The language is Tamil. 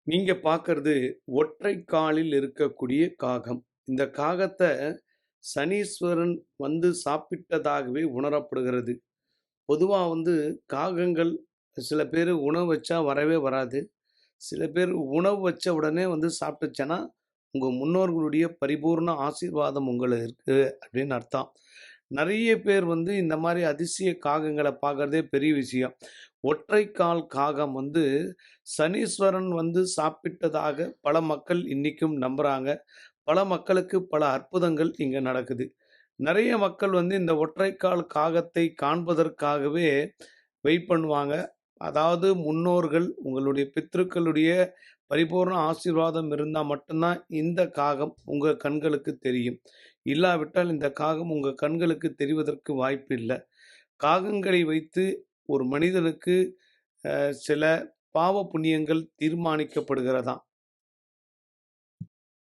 நீங்க பார்க்கறது ஒற்றை காலில் இருக்கக்கூடிய காகம். இந்த காகத்த சனீஸ்வரன் வந்து சாப்பிட்டதாகவே உணரப்படுகிறது. பொதுவா காகங்கள் சில பேரு உணவு வச்சா வரவே வராது. சில பேர் உணவு வச்ச உடனே சாப்பிட்டுச்சுன்னா, உங்க முன்னோர்களுடைய பரிபூர்ண ஆசீர்வாதம் இருக்கு அப்படின்னு அர்த்தம். நெறைய பேர் இந்த மாரி அதிசய காகங்கள பார்க்கறதே பெரிய விஷயம். ஒற்றை கால் காகம் சனீஸ்வரன் சாப்பிட்டதாக பல மக்கள் இன்னைக்கும் நம்புறாங்க. பல மக்களுக்கு பல அற்புதங்கள் இங்க நடக்குது. நெறைய மக்கள் இந்த ஒற்றைக்கால் காகத்தை காண்பதற்காகவே வெயிட் பண்ணுவாங்க. அதாவது முன்னோர்கள், உங்களுடைய பித்ருக்களுடைய பரிபூர்ண ஆசீர்வாதம் இருந்தா மட்டும் தான் இந்த காகம் உங்க கண்களுக்கு தெரியும். இல்லாவிட்டால் இந்த காகம் உங்க கண்களுக்கு தெரிவதற்கு வாய்ப்பு இல்ல. காகங்களை வைத்து ஒரு மனிதனுக்கு சில பாவ புண்ணியங்கள் தீர்மானிக்கப்படுகிறதாம்.